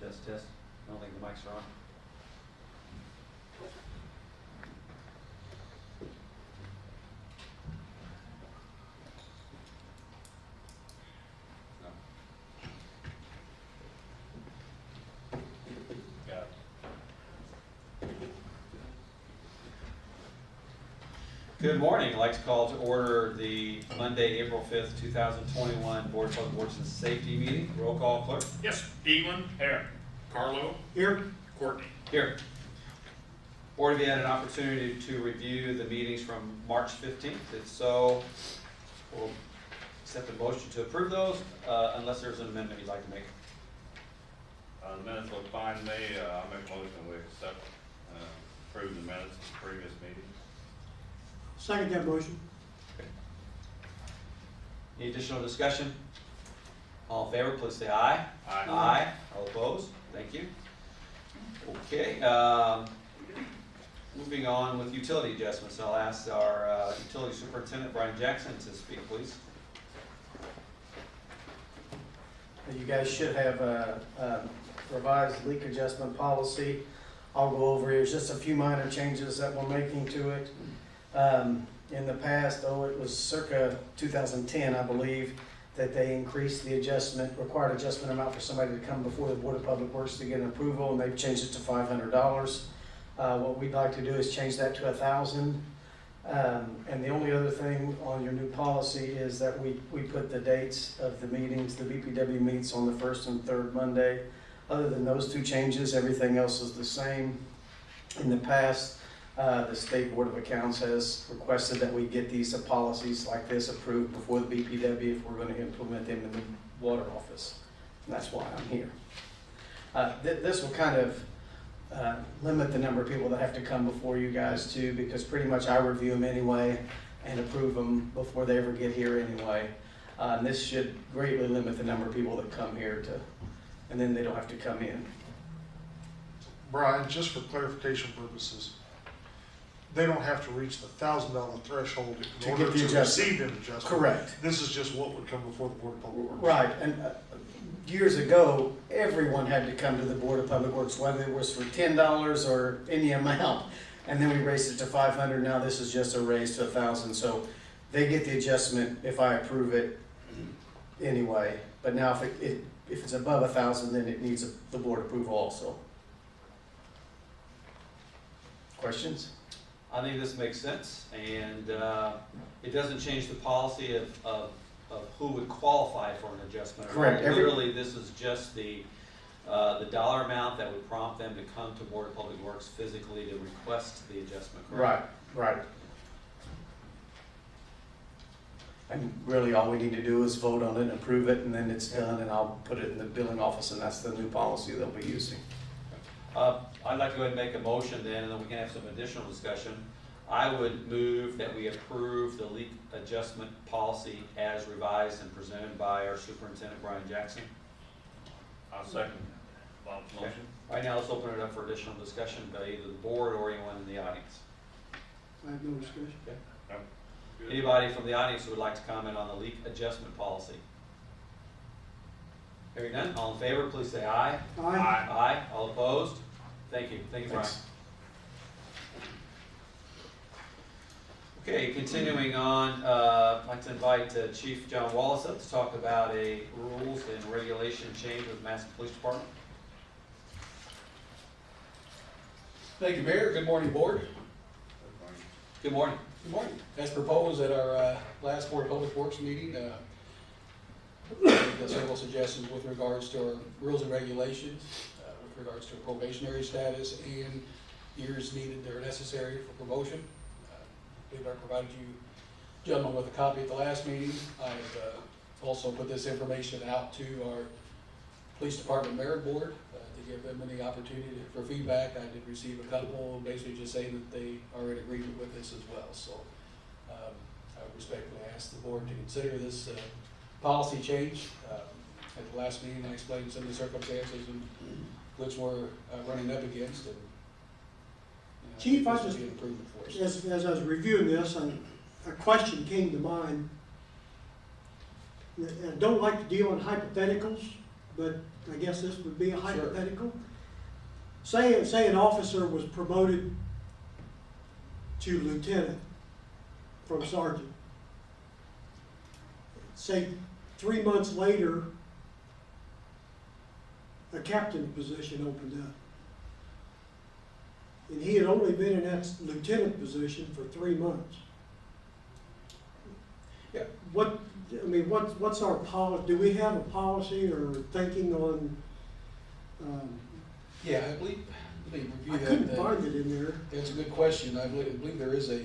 Test, test. I don't think the mics are on. Good morning. I'd like to call to order the Monday, April 5th, 2021 Board of Public Works and Safety meeting. Roll call, clerk. Yes. Eaglin. Here. Carlo. Here. Courtney. Here. Board, have you had an opportunity to review the meetings from March 15th? If so, we'll accept the motion to approve those, unless there's an amendment you'd like to make. The minutes look fine to me. I'll make a motion we accept, approve the minutes of the previous meeting. Second that motion. Any additional discussion? All in favor, please say aye. Aye. Aye. All opposed? Thank you. Okay. Moving on with utility adjustments, I'll ask our utility superintendent, Brian Jackson, to speak, please. You guys should have a revised leak adjustment policy. I'll go over it. There's just a few minor changes that we're making to it. In the past, it was circa 2010, I believe, that they increased the required adjustment amount for somebody to come before the Board of Public Works to get an approval, and they've changed it to $500. What we'd like to do is change that to $1,000. And the only other thing on your new policy is that we put the dates of the meetings. The BPW meets on the first and third Monday. Other than those two changes, everything else is the same. In the past, the State Board of Accounts has requested that we get these policies like this approved before the BPW if we're going to implement them in the water office. And that's why I'm here. This will kind of limit the number of people that have to come before you guys too, because pretty much I review them anyway and approve them before they ever get here anyway. And this should greatly limit the number of people that come here and then they don't have to come in. Brian, just for clarification purposes, they don't have to reach the $1,000 threshold in order to receive an adjustment. Correct. This is just what would come before the Board of Public Works. Right, and years ago, everyone had to come to the Board of Public Works, whether it was for $10 or any amount. And then we raised it to $500. Now this is just a raise to $1,000. So they get the adjustment if I approve it anyway. But now if it's above $1,000, then it needs the board approval also. Questions? I think this makes sense, and it doesn't change the policy of who would qualify for an adjustment. Correct. Literally, this is just the dollar amount that would prompt them to come to Board of Public Works physically to request the adjustment. Correct? Right. And really all we need to do is vote on it and approve it, and then it's done, and I'll put it in the billing office, and that's the new policy they'll be using. I'd like to go ahead and make a motion then, and then we can have some additional discussion. I would move that we approve the leak adjustment policy as revised and presented by our superintendent, Brian Jackson. I'll second Bob's motion. Right now, let's open it up for additional discussion by either the board or anyone in the audience. I have no discussion. Good. Anybody from the audience who would like to comment on the leak adjustment policy? Hearing none, all in favor, please say aye. Aye. Aye. All opposed? Thank you. Thank you, Brian. Thanks. Okay, continuing on, I'd like to invite Chief John Wallace up to talk about a rules and regulation change with Madison Police Department. Thank you, Mayor. Good morning, Board. Good morning. Good morning. As proposed at our last Board of Public Works meeting, several suggestions with regards to our rules and regulations, with regards to probationary status and years needed that are necessary for promotion. I believe I provided you gentlemen with a copy at the last meeting. I've also put this information out to our Police Department Merit Board to give them any opportunity for feedback. I did receive a couple basically just saying that they are in agreement with this as well. So I would respectfully ask the board to consider this policy change. At the last meeting I explained some of the circumstances in which we're running up against. And, Chief, this would be an improvement for us. As I was reviewing this, a question came to mind. I don't like to deal in hypotheticals, but I guess this would be a hypothetical. Say an officer was promoted to lieutenant from sergeant. Say 3 months later, a captain position opened up. And he had only been in that lieutenant position for 3 months. Yeah. What's our policy? Do we have a policy or thinking on, Yeah, I believe review I that. couldn't find it in there. That's a good question. I believe there is a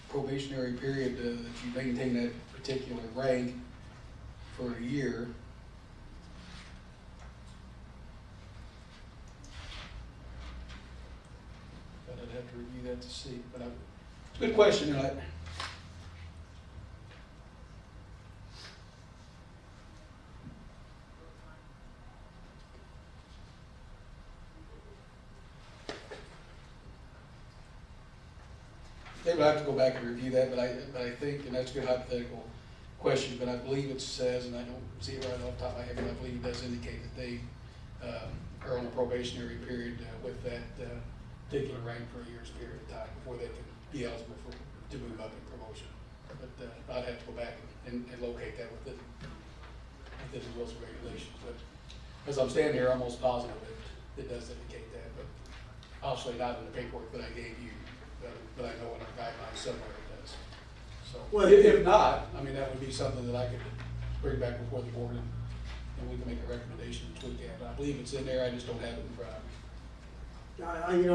probationary period that you maintain that particular rank for a year. But I'd have to review that to see. But it's a good question. And maybe I'll have to go back and review that, but I think, and that's a good hypothetical question, but I believe it says, and I don't see it right off the top of my head, but I believe it does indicate that they are on a probationary period with that particular rank for a year's period of time before they can be eligible to move up in promotion. But I'd have to go back and locate that within the rules and regulations. But as I'm standing here, I'm almost positive it does indicate that, but obviously not in the paperwork that I gave you. But I know in our guidelines somewhere it does. So, Well, if not, I mean, that would be something that I could bring back before the board and we can make a recommendation and tweak it. I believe it's in there, I just don't have it in front of me.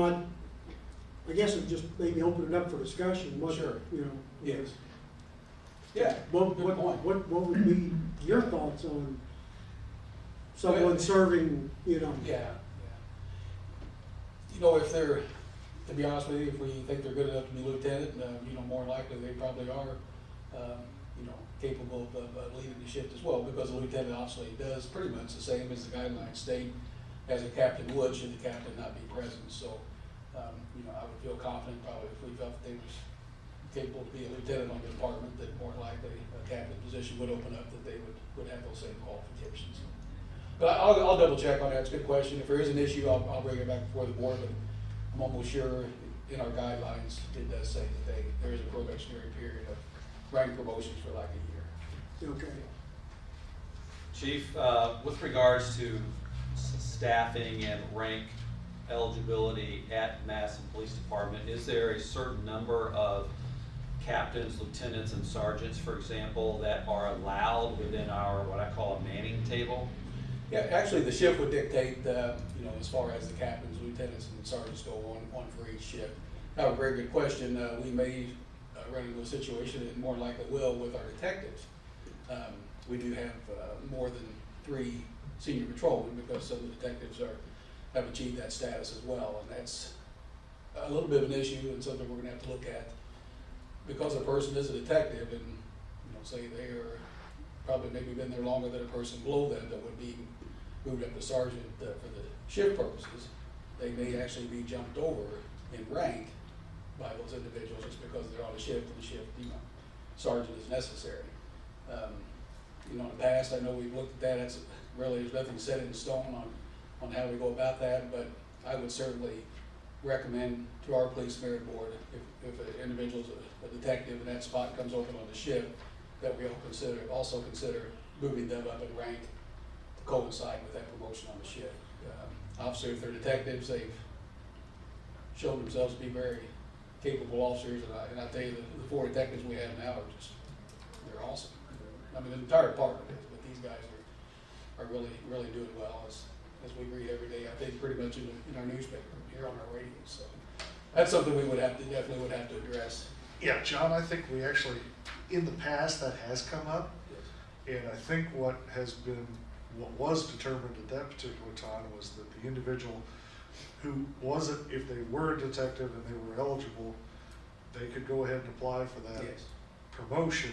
I guess it just maybe open it up for discussion. Sure. Yes. Yeah, What good point. would be your thoughts on someone serving, Yeah. You know, if they're, to be honest with you, if we think they're good enough to be lieutenant, more likely they probably are, capable of leading the shift as well, because a lieutenant obviously does pretty much the same as the guidelines state as a captain would, should the captain not be present. So, I would feel confident probably if we felt that they was capable to be a lieutenant on the department, that more likely a captain position would open up, that they would have those same qualifications. But I'll double check on that. It's a good question. If there is an issue, I'll bring it back before the board, but I'm almost sure in our guidelines, it does say that there is a probationary period of rank promotions for like a year. Okay. Chief, with regards to staffing and rank eligibility at Madison Police Department, is there a certain number of captains, lieutenants, and sergeants, for example, that are allowed within our, what I call a manning table? Yeah, actually, the shift would dictate, as far as the captains, lieutenants, and sergeants go on for each shift. Now, a very good question. We may run into a situation, and more likely will, with our detectives. We do have more than 3 senior patrolmen, because some of the detectives have achieved that status as well, and that's a little bit of an issue and something we're going to have to look at. Because a person is a detective, and say they are probably maybe been there longer than a person below them that would be moved up to sergeant for the shift purposes, they may actually be jumped over in rank by those individuals just because they're on a shift, and the shift, sergeant is necessary. In the past, I know we've looked at that. That's really, there's nothing set in stone on how we go about that, but I would certainly recommend to our police merit board, if an individual's a detective and that spot comes open on the shift, that we also consider moving them up in rank to coincide with that promotion on the shift. Obviously, if they're detectives, they've shown themselves to be very capable officers, and I tell you, the 4 detectives we have now they're awesome. I mean, the entire department is, but these guys are really, really doing well, as we read every day, I think, pretty much in our newspaper, here on our radio. So that's something we definitely would have to address. Yeah, John, I think we actually, in the past, that has come up. And I think what was determined at that particular time was that the individual who wasn't, if they were a detective and they were eligible, they could go ahead and apply for that promotion.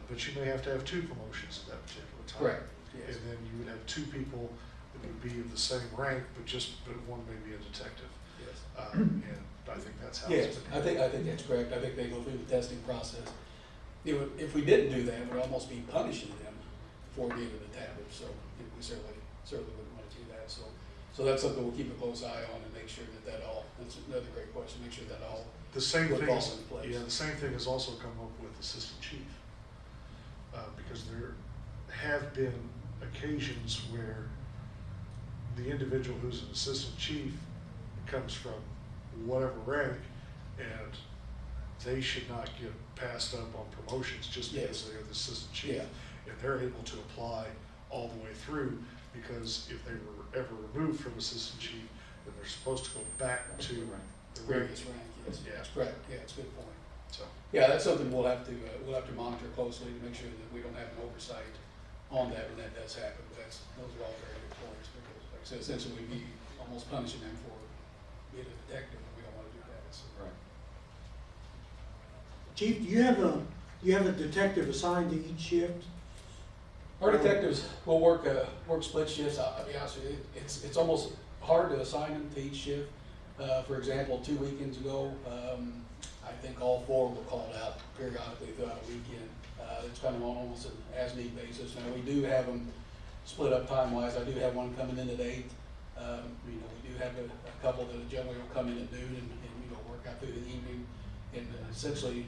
But you may have to have 2 promotions at that particular time. Correct. Yes. And then you would have 2 people that would be of the same rank, but one may be a detective. Yes. And I think that's how Yes, it's been. I think that's correct. I think they go through the testing process. If we didn't do that, it would almost be punishing them for being a detective. So we certainly certainly wouldn't want to do that. So that's something we'll keep a close eye on and make sure that all, that's another great question, make sure that all The same would thing fall is, into place. yeah, the same thing has also come up with assistant chief. Because there have been occasions where the individual who's an assistant chief comes from whatever rank, and they should not get passed up on promotions just because Yes. they're the assistant chief. Yeah. And they're able to apply all the way through, because if they were ever removed from assistant chief, then they're supposed to go back to the rank. Previous rank, yes, Yeah. that's correct, yeah, it's a good point. So, Yeah, that's something we'll have to monitor closely to make sure that we don't have an oversight on that when that does happen. But those are all very good points, because like I said, essentially we'd be almost punishing them for being a detective, and we don't want to do that, so. Right. Chief, do you have a detective assigned to each shift? Our detectives will work split shifts. I'll be honest with you, it's almost hard to assign them to each shift. For example, 2 weekends ago, I think all 4 were called out periodically throughout a weekend. It's kind of on almost an as-need basis. Now, we do have them split up time-wise. I do have one coming in at 8. We do have a couple that generally will come in at noon and work out through the evening. And essentially,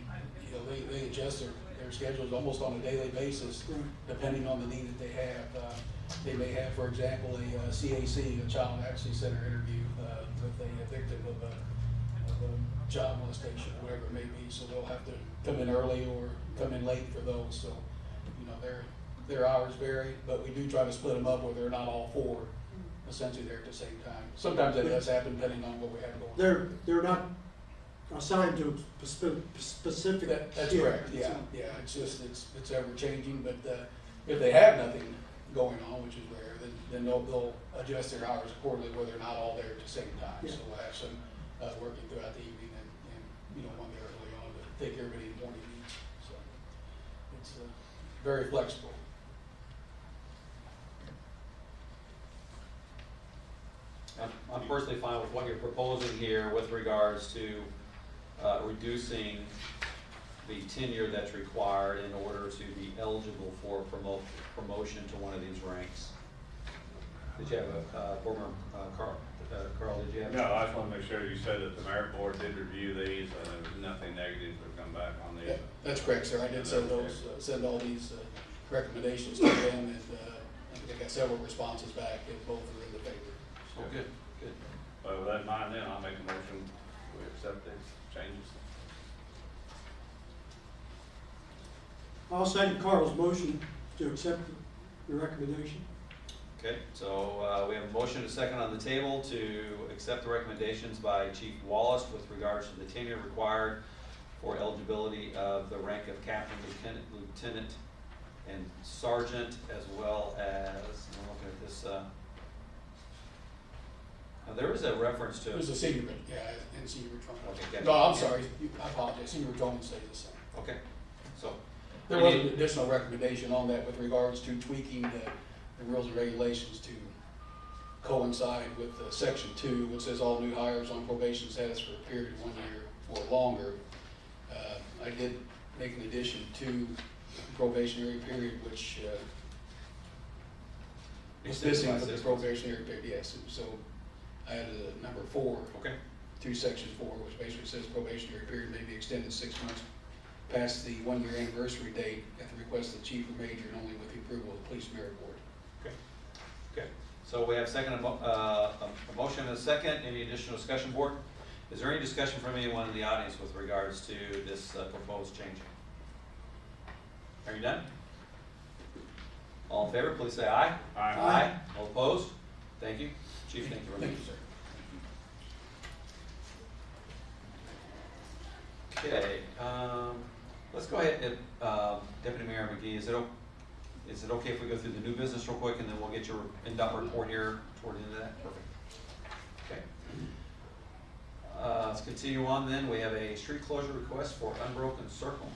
they adjust their schedules almost on a daily basis, depending on the need that they have. They may have, for example, a CAC, a Child Advocacy Center interview with a victim of a child molestation, or whatever it may be. So they'll have to come in early or come in late for those. So, their hours vary, but we do try to split them up where they're not all 4 essentially there at the same time. Sometimes that does happen depending on what we have going. They're not assigned to a specific That's shift. correct, yeah. It's just, it's ever changing, but if they have nothing going on, which is rare, then they'll adjust their hours accordingly where they're not all there at the same time. Yeah. So we'll have some working throughout the evening and one there early on to take everybody in the morning needs. So it's very flexible. I'm personally fine with what you're proposing here with regards to reducing the tenure that's required in order to be eligible for promotion to one of these ranks. Did you have a former Carl? Did you have? No, I just want to make sure you said that the merit board did review these, and there was nothing negative to come back on these. Yeah, that's correct, sir. I did send all these recommendations to them, and I think I got several responses back, and both are in the favor. Oh, good, good. But with that in mind, then I'll make a motion we accept these changes. I'll second Carl's motion to accept the recommendation. Okay, so we have a motion and a second on the table to accept the recommendations by Chief Wallace with regards to the tenure required for eligibility of the rank of captain, lieutenant, and sergeant, as well as, I'm looking at this, now there is a reference to. There's a senior, and senior patrolman. Okay, gotcha. No, I'm sorry, I apologize, senior patrolman stays the same. Okay, so. There was an additional recommendation on that with regards to tweaking the rules and regulations to coincide with section 2, which says all new hires on probation status for a period of 1 year or longer. I did make an addition to probationary period, which was missing from the probationary period, yes. So I added a number 4 Okay. to section 4, which basically says probationary period may be extended 6 months past the 1-year anniversary date at the request of the chief or major, and only with the approval of the police merit board. Okay. Okay. So we have a motion and a second. Any additional discussion, board? Is there any discussion from anyone in the audience with regards to this proposed change? Are you done? All in favor, please say aye. Aye. All opposed? Thank you. Chief, thank you very Thank much. you, sir. Okay, let's go ahead and, Deputy Mayor McGee, is it okay if we go through the new business real quick and then we'll get your in-depth report here toward the end of that? Perfect. Okay. Let's continue on then. We have a street closure request for Unbroken Circle.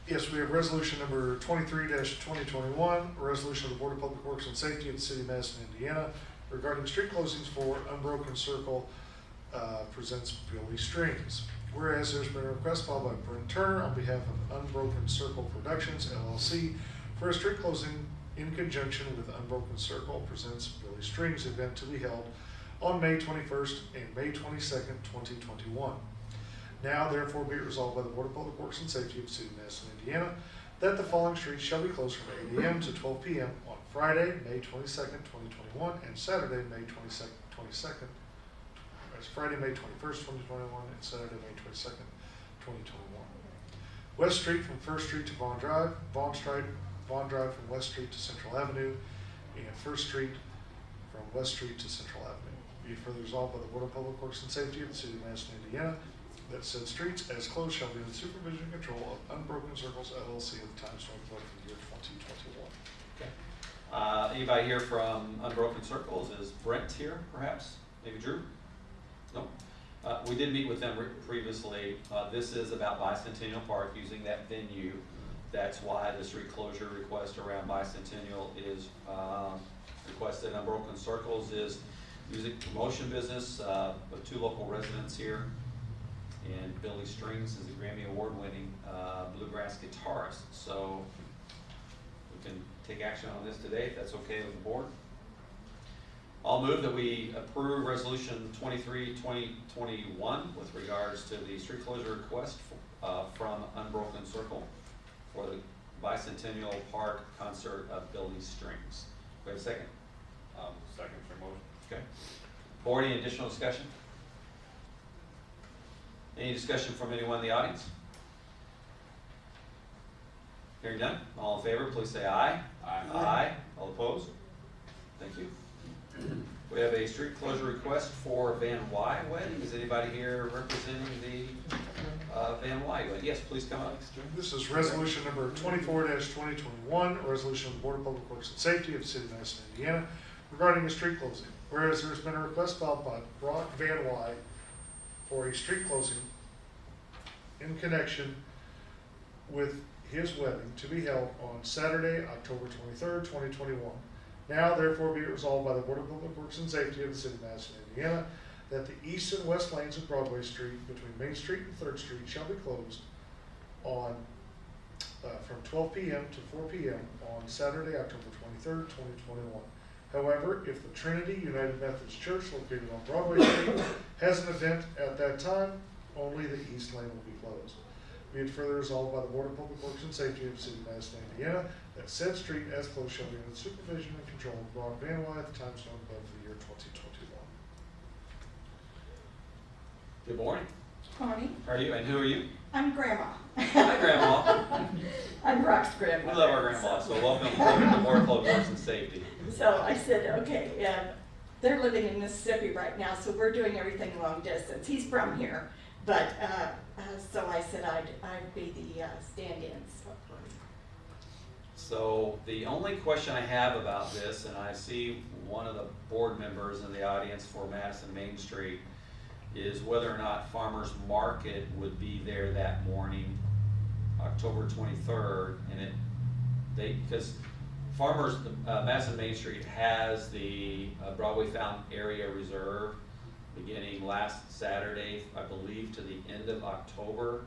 yes, we have resolution number 23-2021, a resolution of the Board of Public Works and Safety of the City of Madison, Indiana, regarding street closings for Unbroken Circle, presents Billy Strings. Whereas there's been a request filed by Brent Turner on behalf of Unbroken Circle Productions, LLC, for a street closing in conjunction with Unbroken Circle presents Billy Strings event to be held on May 21st and May 22nd, 2021. Now therefore be it resolved by the Board of Public Works and Safety of the City of Madison, Indiana, that the following streets shall be closed from 8 a.m. to 12 p.m. on Friday, May 22nd, 2021, and Saturday, May 22nd. That's Friday, May 21st, 2021, and Saturday, May 22nd, 2021. West Street from First Street to Vaughn Drive, Vaughn Drive from West Street to Central Avenue, and First Street from West Street to Central Avenue. Be it further resolved by the Board of Public Works and Safety of the City of Madison, Indiana, that said streets as closed shall be in the supervision and control of Unbroken Circles LLC at the Times Square Club for the year 2021. Okay. Anybody here from Unbroken Circles? Is Brent here, perhaps? Maybe Drew? No. We did meet with them previously. This is about Bicentennial Park, using that venue. That's why the street closure request around Bicentennial is requested. Unbroken Circles is music promotion business with 2 local residents here. And Billy Strings is a Grammy Award-winning bluegrass guitarist. So we can take action on this today, if that's okay with the board. I'll move that we approve Resolution 23-2021 with regards to the street closure request from Unbroken Circle for the Bicentennial Park concert of Billy Strings. We have a second? Second for motion. Okay. Board, any additional discussion? Any discussion from anyone in the audience? Hearing none, all in favor, please say aye. Aye. Aye. All opposed? Thank you. We have a street closure request for VanWye wedding. Is anybody here representing the VanWye wedding? Yes, please come up. This is resolution number 24-2021, a resolution of the Board of Public Works and Safety of the City of Madison, Indiana, regarding a street closing. Whereas there has been a request filed by Brock VanWye for a street closing in connection with his wedding to be held on Saturday, October 23rd, 2021. Now therefore be it resolved by the Board of Public Works and Safety of the City of Madison, Indiana, that the east and west lanes of Broadway Street between Main Street and 3rd Street shall be closed on from 12 p.m. to 4 p.m. on Saturday, October 23rd, 2021. However, if the Trinity United Methodist Church located on Broadway Street has an event at that time, only the east lane will be closed. Be it further resolved by the Board of Public Works and Safety of the City of Madison, Indiana, that said street as closed shall be in the supervision and control of Brock VanWye at the Times Square Club for the year 2021. Good morning. Connie, How are you? And who are you? I'm Grandma. Hi, Grandma. I'm Brock's grandma. We love our grandma, so welcome to the Board of Public Works and Safety. So I said, okay, they're living in Mississippi right now, so we're doing everything long distance. He's from here, but so I said I'd be the stand-ins. So the only question I have about this, and I see one of the board members in the audience for Madison Main Street, is whether or not Farmers Market would be there that morning, October 23rd, and because Madison Main Street has the Broadway Fountain area reserved beginning last Saturday, I believe, to the end of October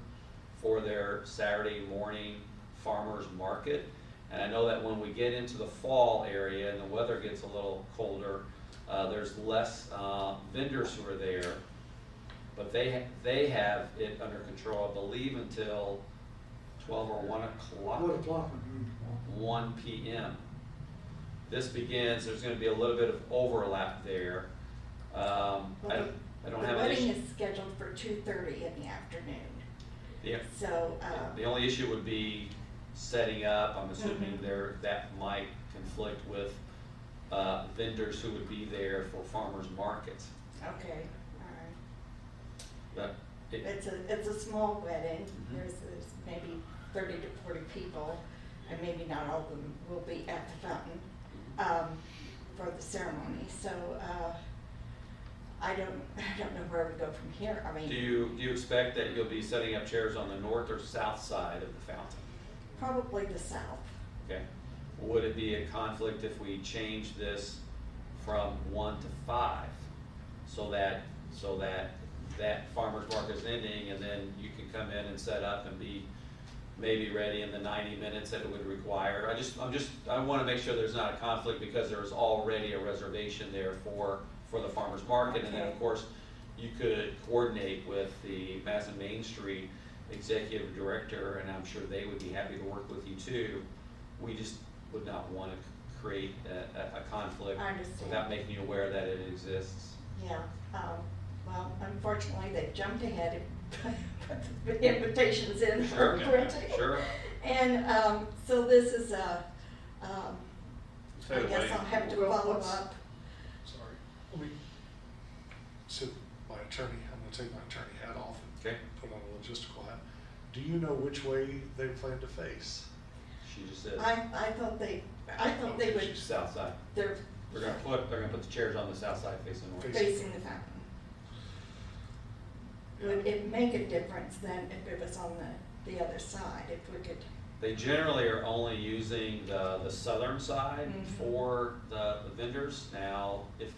for their Saturday morning farmers market. And I know that when we get into the fall area and the weather gets a little colder, there's less vendors who are there, but they have it under control, I believe, until 12 or 1 o'clock. 1 o'clock. 1 p.m. This begins, there's going to be a little bit of overlap there. I don't have The an wedding issue. is scheduled for 2:30 in the afternoon. Yeah. So, The only issue would be setting up. I'm assuming that might conflict with vendors who would be there for farmers markets. okay, all right. But It's a small wedding. Mhm. There's maybe 30 to 40 people, and maybe not all of them will be at the fountain for the ceremony. So I don't know where we go from here. I mean, do you expect that you'll be setting up chairs on the north or south side of the fountain? probably the south. Okay. Would it be a conflict if we change this from 1 to 5, so that farmers market is ending, and then you can come in and set up and be maybe ready in the 90 minutes that it would require. I want to make sure there's not a conflict because there's already a reservation there for the farmer's market. And then, of course, you could coordinate with the Madison Main Street executive director, and I'm sure they would be happy to work with you too. We just would not want to create a conflict I understand. without making you aware that it exists. Yeah, well, unfortunately, they jumped ahead and put the invitations in for Sure, printing. sure. And, so this is I Instead of guess waiting- I'll have to Well, follow let's- up. Sorry, let me, so my attorney, I'm gonna take my attorney hat off Okay. and put on a logistical hat. Do you know which way they plan to face? She just said I thought they would, south side. they're They're gonna put the chairs on the south side facing north. facing the fountain. Would it make a difference then if it was on the other side, if we could? They generally are only using the southern side Mhm. for the vendors. Now, if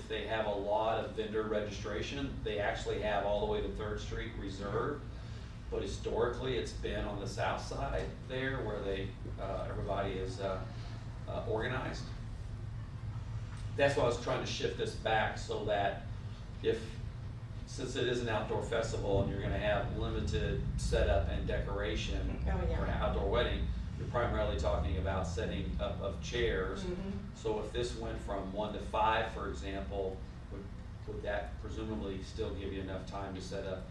they have a lot of vendor registration, they actually have all the way to 3rd Street reserved. But historically, it's been on the south side there where everybody is organized. That's why I was trying to shift this back so that since it is an outdoor festival and you're gonna have limited setup and decoration Oh, yeah. for an outdoor wedding, you're primarily talking about setting up of chairs. Mhm. So if this went from 1 to 5, for example, would that presumably still give you enough time to set up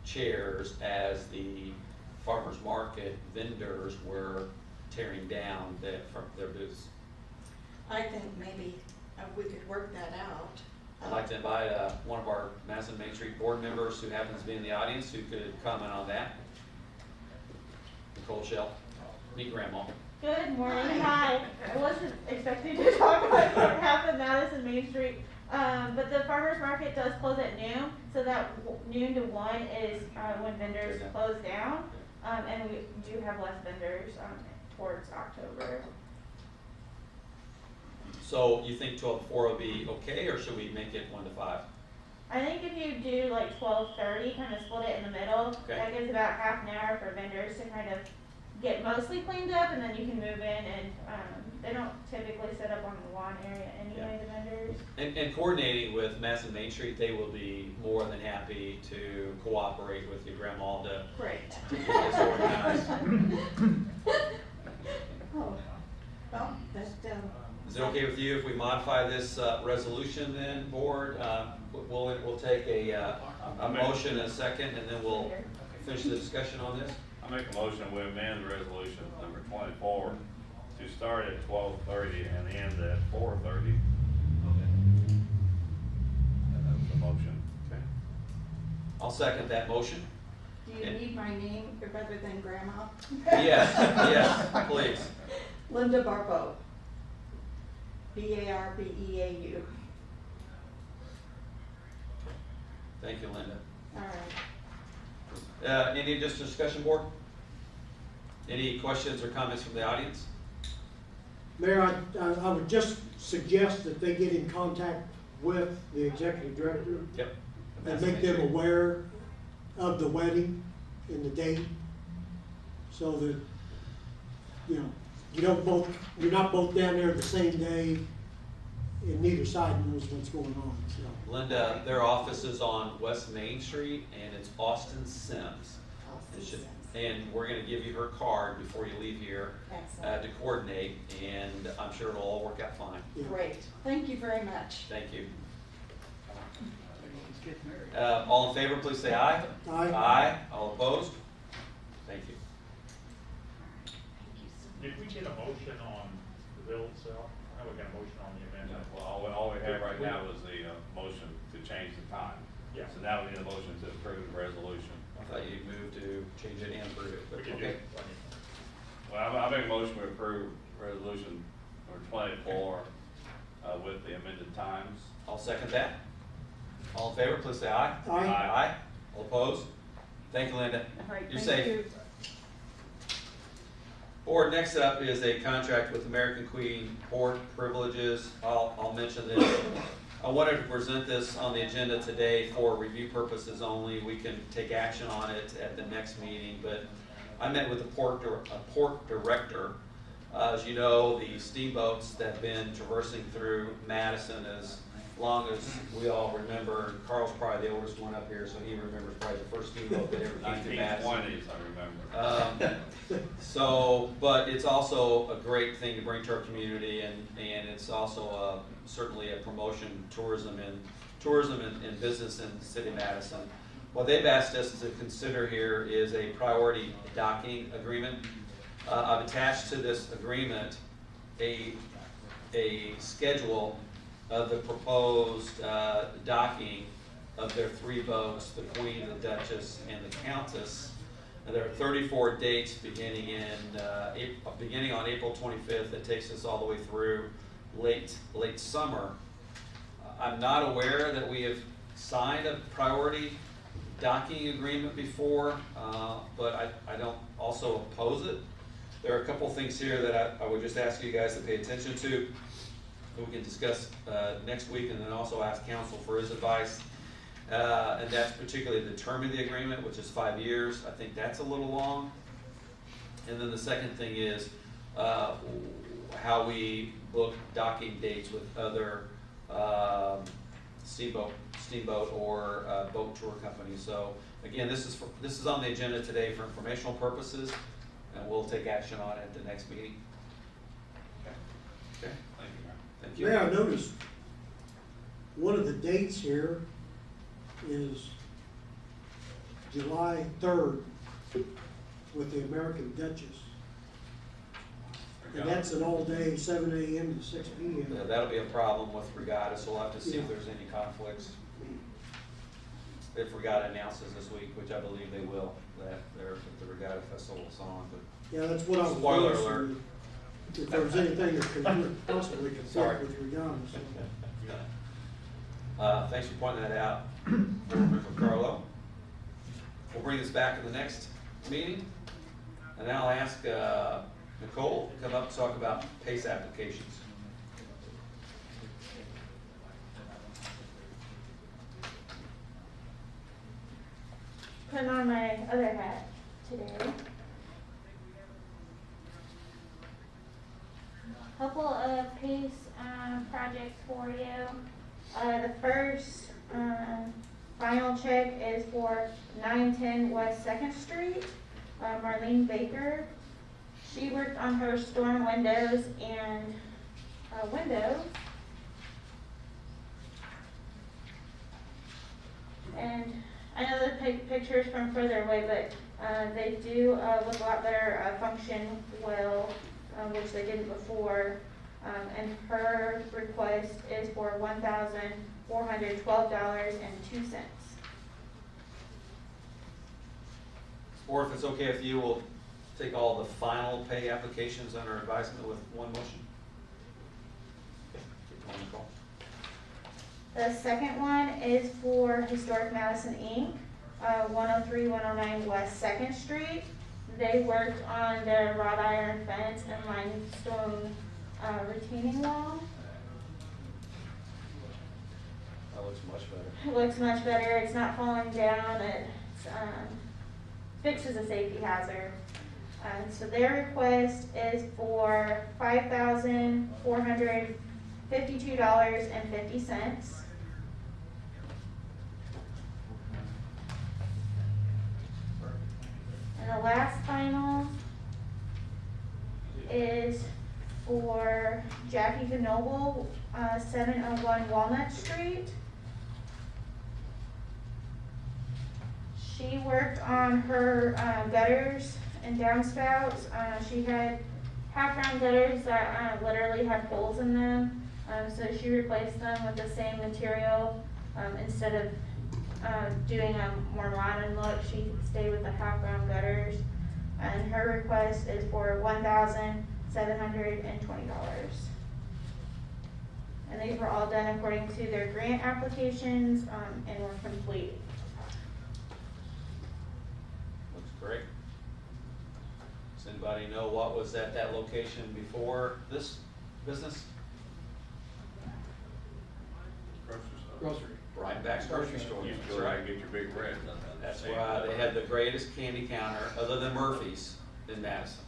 chairs as the farmer's market vendors were tearing down from their booths? I think maybe we could work that out. I'd like to invite one of our Madison Main Street board members who happens to be in the audience who could comment on that. Nicole Shell, meet Grandma. Good morning. Hi. I wasn't expecting to talk about what happened Madison Main Street, but the farmers market does close at noon, so that noon to 1 is when vendors Okay. close down, and we do have less vendors towards October. So you think 12 to 4 will be okay, or should we make it 1 to 5? I think if you do like 12:30, kind of split it in the middle, Okay. that gives about half an hour for vendors to kind of get mostly cleaned up, and then you can move in, and they don't typically set up on the lawn area anyway, the vendors. And coordinating with Madison Main Street, they will be more than happy to cooperate with you, Grandma, to Great. get this organized. Oh, well, that's, Is it okay with you if we modify this resolution then, board? We'll take a motion, a second, and then we'll finish the discussion on this. I make a motion, we amend resolution number 24 to start at 12:30 and end at 4:30. And that's the motion. Okay. I'll second that motion. do you need my name rather than Grandma? Yes, please. Linda Barbeau. Barbeau. Thank you, Linda. All right. Any just discussion, board? Any questions or comments from the audience? Mayor, I would just suggest that they get in contact with the executive director Yep. and make them aware of the wedding and the date, so that, you're not both down there the same day, and neither side knows what's going on, so. Linda, their office is on West Main Street, and it's Austin Sims. And we're gonna give you her card before you leave here Excellent. to coordinate, and I'm sure it'll all work out fine. Yeah. Great. Thank you very much. Thank you. All in favor, please say aye. Aye. Aye. All opposed? Thank you. Did we get a motion on the bill itself? I know we got a motion on the amendment. Well, all we have right now is the motion to change the time. Yeah. So now we need a motion to approve the resolution. I thought you moved to change it and approve it, We but can do okay. it. Well, I make a motion to approve resolution number 24 with the amended times. I'll second that. All in favor, please say aye. Aye. Aye. All opposed? Thank you, Linda. All right, You're thank safe. you. Board, next up is a contract with American Queen Port Privileges. I'll mention this. I wanted to present this on the agenda today for review purposes only. We can take action on it at the next meeting, but I met with the port director. As you know, the steamboats that have been traversing through Madison as long as we all remember. Carl's probably the oldest one up here, so he remembers probably the first steamboat that ever came through Madison. 1920s, I remember. But it's also a great thing to bring to our community, and it's also certainly a promotion, tourism and business in the city of Madison. What they've asked us to consider here is a priority docking agreement. I've attached to this agreement a schedule of the proposed docking of their 3 boats, the Queen, the Duchess, and the Countess. And there are 34 dates beginning on April 25th. That takes us all the way through late summer. I'm not aware that we have signed a priority docking agreement before, but I don't also oppose it. There are a couple things here that I would just ask you guys to pay attention to, that we can discuss next week, and then also ask counsel for his advice. And that's particularly the term of the agreement, which is 5 years. I think that's a little long. And then the second thing is how we book docking dates with other steamboat or boat tour companies. So again, this is on the agenda today for informational purposes, and we'll take action on it at the next meeting. Okay. Thank you, Mayor. Thank you. Mayor, I noticed one of the dates here is July 3rd with the American Duchess. And that's an all-day, 7 a.m. to 6 p.m. Yeah, that'll be a problem with Regatta, so we'll have to see if there's any conflicts. If Regatta announces this week, which I believe they will, that the Regatta Festival is on, but Yeah, that's what I was. Spoiler noticing, alert. If there was anything that could possibly Sorry. conflict with Regatta, so. thanks for pointing that out, Member Carlo. We'll bring this back in the next meeting, and now I'll ask Nicole to come up and talk about PACE applications. Putting on my other hat today. Couple of PACE projects for you. The first final check is for 910 West 2nd Street. Marlene Baker. She worked on her storm windows and windows. And I know the pictures from further away, but they do look a lot better, function well, which they didn't before. And her request is for $1,412.02. Or if it's okay with you, we'll take all the final pay applications under advisement with one motion. Keep going, Nicole. The second one is for Historic Madison, Inc., 103-109 West 2nd Street. They worked on the wrought iron fence and limestone retaining wall. That looks much better. It looks much better. It's not falling down. It fixes a safety hazard. So their request is for $5,452.50. And the last final is for Jackie Knoble, 701 Walnut Street. She worked on her gutters and downspouts. She had half-round gutters that literally had holes in them. So she replaced them with the same material. Instead of doing a more modern look, she stayed with the half-round gutters. And her request is for $1,720. And these were all done according to their grant applications and were complete. Looks great. Does anybody know what was at that location before this business? Grocery store. Grocery. Brian Back's grocery store. You That's still right. right, get your big reds. That's why they had the greatest candy counter, other than Murphy's, in Madison.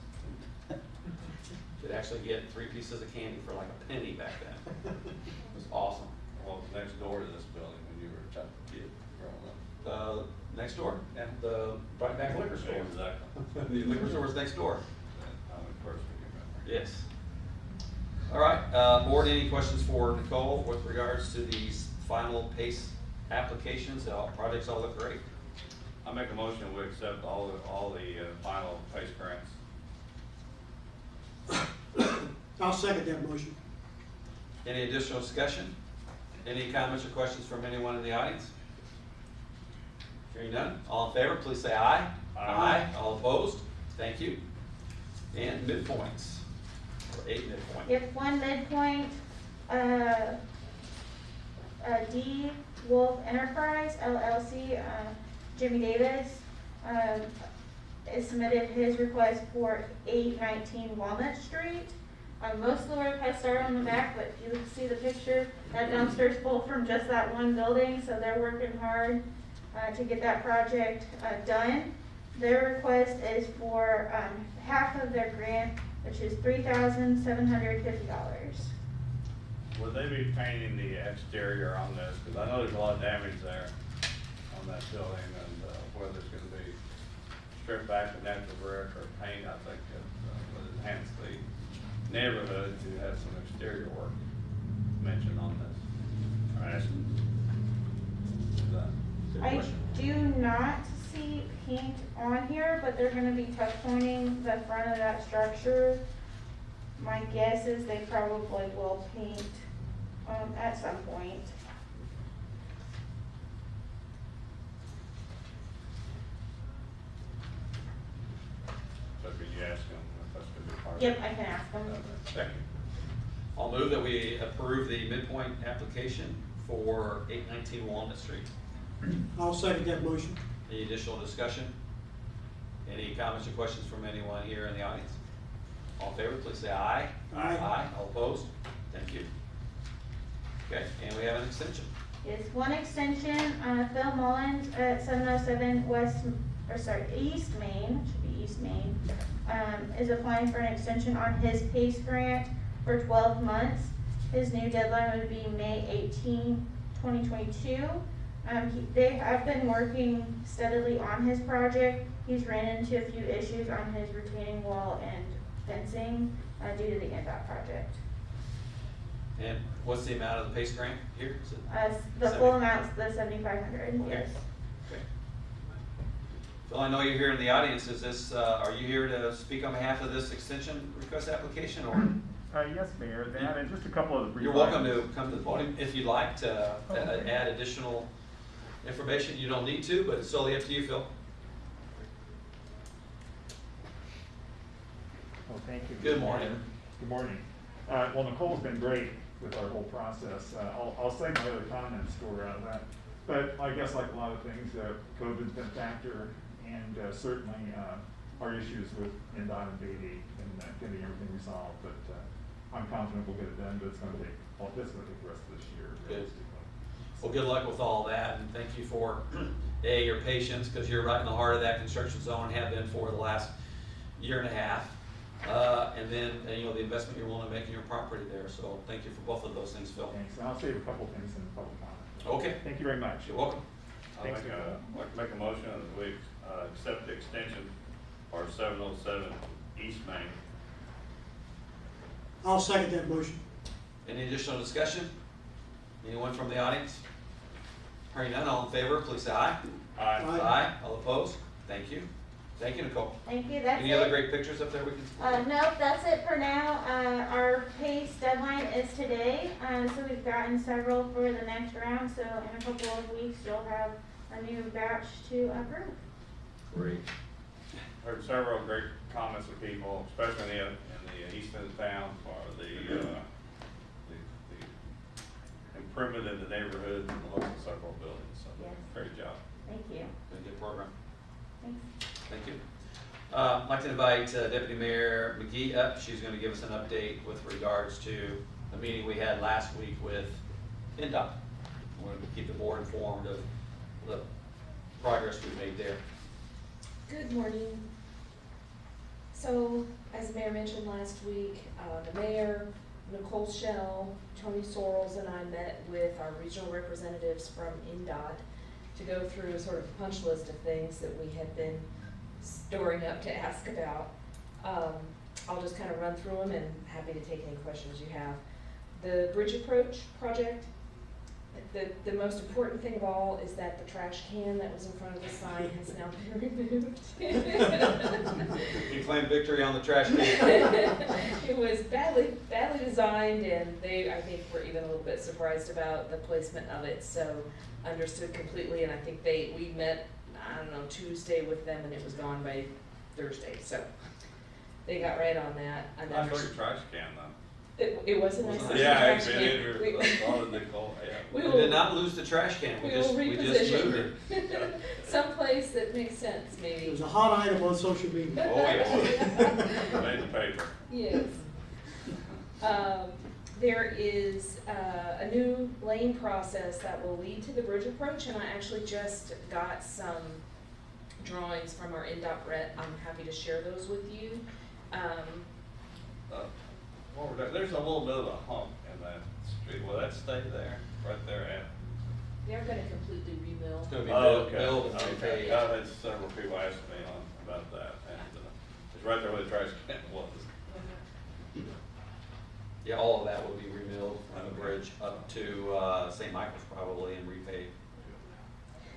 Could actually get 3 pieces of candy for like a penny back then. It was awesome. Well, it's next door to this building when you were a tough kid growing up. Next door, and the right back liquor store. Exactly. The liquor store was next door. I'm in person, you remember. Yes. All right, board, any questions for Nicole with regards to these final PACE applications? The projects all look great. I make a motion, we accept all the final PACE grants. I'll second that motion. Any additional discussion? Any comments or questions from anyone in the audience? Hearing none, all in favor, please say aye. Aye. All opposed? Thank you. And midpoints, or 8 midpoint. Yep, one midpoint, D Wolf Enterprise LLC, Jimmy Davis, has submitted his request for 819 Walnut Street. Most of the work has started on the back, but you can see the picture, that dumpster's full from just that one building, so they're working hard to get that project done. Their request is for half of their grant, which is $3,750. Would they be painting the exterior on this? Because I know there's a lot of damage there on that building, and whether it's gonna be stripped back to natural brick or paint, I think it would enhance the neighborhood to have some exterior work mentioned on this. All right. Good I question. do not see paint on here, but they're gonna be tuck pointing the front of that structure. My guess is they probably will paint, at some point. So could you ask them if that's gonna be part of it? Yep, I can ask them. Thank you. I'll move that we approve the midpoint application for 819 Walnut Street. I'll second that motion. Any additional discussion? Any comments or questions from anyone here in the audience? All in favor, please say aye. Aye. Aye, all opposed? Thank you. Okay, and we have an extension. Is one extension, Phil Mullins at 707 East Main, should be East Main, is applying for an extension on his PACE grant for 12 months. His new deadline would be May 18, 2022. They have been working steadily on his project. He's ran into a few issues on his retaining wall and fencing due to the NDOT project. And what's the amount of the PACE grant here? Is it The 70? full amount's the 7,500, Okay. yes. Okay. Phil, I know you're here in the audience. Is this, are you here to speak on behalf of this extension request application, or? Yes, Mayor, that and just a couple of brief You're welcome items. to come to the podium if you'd like to Okay. add additional information. You don't need to, but it's solely up to you, Phil. Well, thank you. Good morning. Mayor. Good morning. Well, Nicole's been great with our whole process. I'll save my other comments for that. But I guess like a lot of things, COVID's been a factor, and certainly our issues with NDOT and BD and getting everything resolved. But I'm confident we'll get it done, but it's going to take the rest of this year. Good. Well, good luck with all that, and thank you for, your patience, because you're right in the heart of that construction zone, and have been for the last year and a half. And then, the investment you're willing to make in your property there, so thank you for both of those things, Phil. Thanks, and I'll save a couple things in the public comment. Okay, Thank you very much. you're welcome. I'd Thanks, like to make a motion that we accept the extension for 707 East Main. I'll second that motion. Any additional discussion? Anyone from the audience? Hearing none, all in favor, please say aye. Aye. Aye. All opposed? Thank you. Thank you, Nicole. Thank you, that's it. Any other great pictures up there we can? No, that's it for now. Our PACE deadline is today, so we've gotten several for the next round, so in a couple of weeks, you'll have a new batch to approve. Great. Heard several great comments of people, especially in the east end of town, for the improvement in the neighborhood and the local several buildings, so Yes. great job. Thank you. Been a good program. Thanks. Thank you. I'd like to invite Deputy Mayor McGee up. She's going to give us an update with regards to the meeting we had last week with NDOT. want to keep the board informed of the progress we've made there. Good morning. So, as the mayor mentioned last week, the mayor, Nicole Shell, Tony Sorrells, and I met with our regional representatives from NDOT to go through a sort of punch list of things that we had been storing up to ask about. I'll just kind of run through them and happy to take any questions you have. The bridge approach project, the most important thing of all is that the trash can that was in front of the sign has now been removed. You claim victory on the trash can. It was badly designed, and they, I think, were even a little bit surprised about the placement of it, so understood completely, and I think we met, I don't know, Tuesday with them, and it was gone by Thursday, so they got right on that. And Nice looking trash can though. It was a nice looking Yeah, trash it can. is, We- Nicole, yeah. We We will- did not lose the trash can, we will we just moved reposition it. someplace that makes sense, It maybe. was a hot item on social media. Oh, yeah. Made the paper. Yes. There is a new lane process that will lead to the bridge approach, and I actually just got some drawings from our NDOT rep. I'm happy to share those with you. There's a little bit of a hump in that street. Will that stay there, right there at? They're gonna completely rebuild. It's gonna be Oh, built okay. and Okay. repaved. I've had several people ask me about that, and it's right there where the trash can was. Yeah, all of that will be remilled from the bridge up to St. Michael's probably and repaved.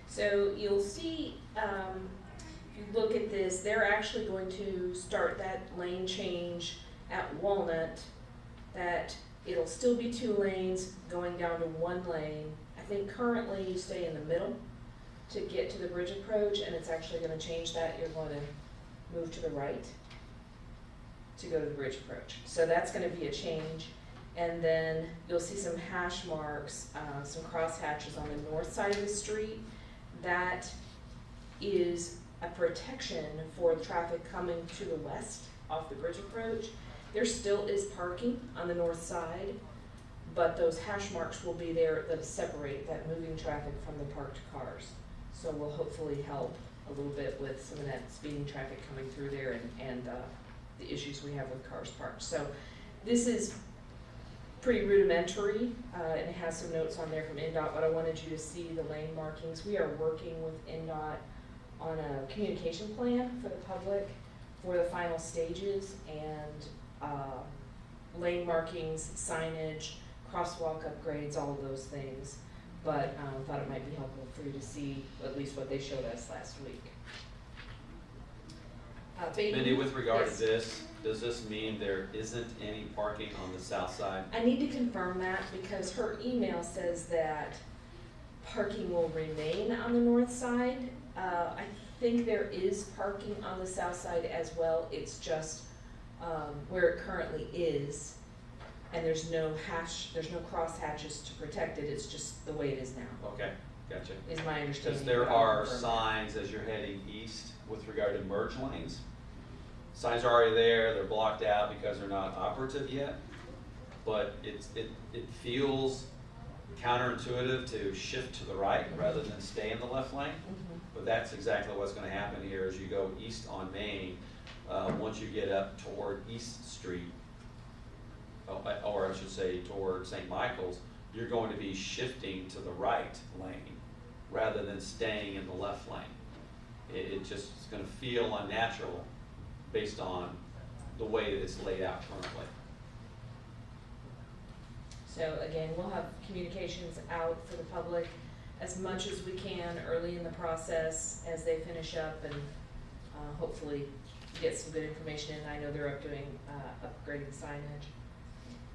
So you'll see, if you look at this, they're actually going to start that lane change at Walnut, that it'll still be 2 lanes going down to 1 lane. I think currently you stay in the middle to get to the bridge approach, and it's actually gonna change that. You're going to move to the right to go to the bridge approach. So that's gonna be a change. And then you'll see some hash marks, some cross hatches on the north side of the street. That is a protection for traffic coming to the west off the bridge approach. There still is parking on the north side, but those hash marks will be there that separate that moving traffic from the parked cars. So will hopefully help a little bit with some of that speeding traffic coming through there and the issues we have with cars parked. So this is pretty rudimentary, and it has some notes on there from NDOT, but I wanted you to see the lane markings. We are working with NDOT on a communication plan for the public for the final stages, and lane markings, signage, crosswalk upgrades, all of those things. But thought it might be helpful for you to see at least what they showed us last week. Mindy, with regard Yes. to this, does this mean there isn't any parking on the south side? I need to confirm that because her email says that parking will remain on the north side. I think there is parking on the south side as well. It's just where it currently is, and there's no cross hatches to protect it. It's just the way it is now, Okay, gotcha. is my understanding. Because there but I'll are confirm that. signs as you're heading east with regard to merge lanes. Signs are already there, they're blocked out because they're not operative yet. But it feels counterintuitive to shift to the right rather than stay in the left lane. Mhm. But that's exactly what's gonna happen here as you go east on Main. Once you get up toward East Street, or I should say toward St. Michael's, you're going to be shifting to the right lane rather than staying in the left lane. It just is gonna feel unnatural based on the way that it's laid out currently. So again, we'll have communications out for the public as much as we can early in the process as they finish up, and hopefully get some good information in. I know they're upgrading signage.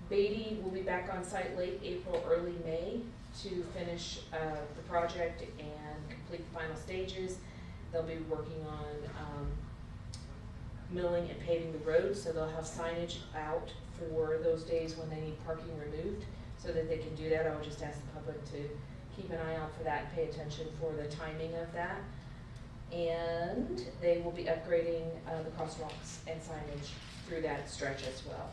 Beatty will be back on site late April, early May to finish the project and complete the final stages. They'll be working on milling and paving the road, so they'll have signage out for those days when they need parking removed, so that they can do that. I would just ask the public to keep an eye out for that and pay attention for the timing of that. And they will be upgrading the crosswalks and signage through that stretch as well.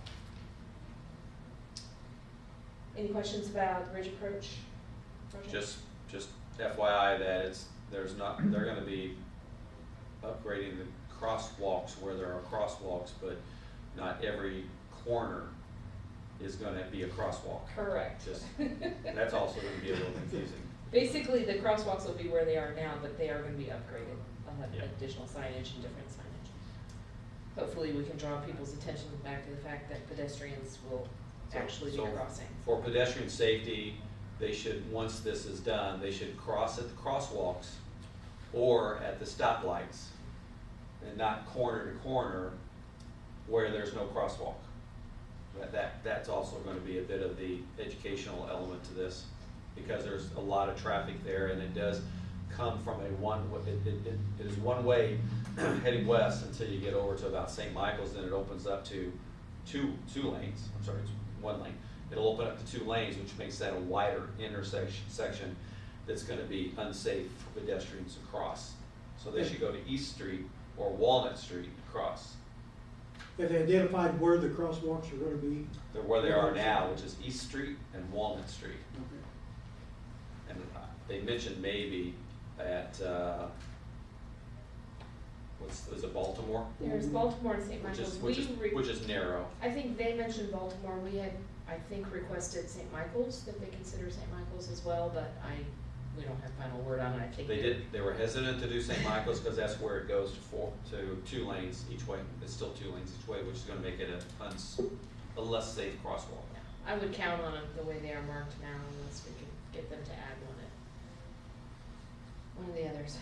Any questions about the bridge approach? project? Just FYI that they're gonna be upgrading the crosswalks where there are crosswalks, but not every corner is gonna be a crosswalk. Correct. Just, that's also gonna be a little confusing. Basically, the crosswalks will be where they are now, but they are gonna be upgraded. They'll have Yeah. additional signage and different signage. Hopefully, we can draw people's attention back to the fact that pedestrians will actually be So- crossing. For pedestrian safety, they should, once this is done, they should cross at the crosswalks or at the stoplights and not corner to corner where there's no crosswalk. That's also gonna be a bit of the educational element to this, because there's a lot of traffic there, and it does come from it is one way heading west until you get over to about St. Michael's, then it opens up to two lanes, I'm sorry, it's one lane. It'll open up to 2 lanes, which makes that a wider section that's gonna be unsafe for pedestrians to cross. So they should go to East Street or Walnut Street to cross. Have they identified where the crosswalks are gonna be? They're where they are now, which is East Street and Walnut Street. Okay. And they mentioned maybe at, is it Baltimore? There's Baltimore and St. Michael's. Which is narrow. I think they mentioned Baltimore. We had, I think, requested St. Michael's, that they consider St. Michael's as well, but we don't have final word on it. I think They were hesitant to do St. Michael's because that's where it goes to 2 lanes each way. It's still 2 lanes each way, which is gonna make it a less safe crosswalk. I would count on it the way they are marked now, unless we could get them to add one of the others.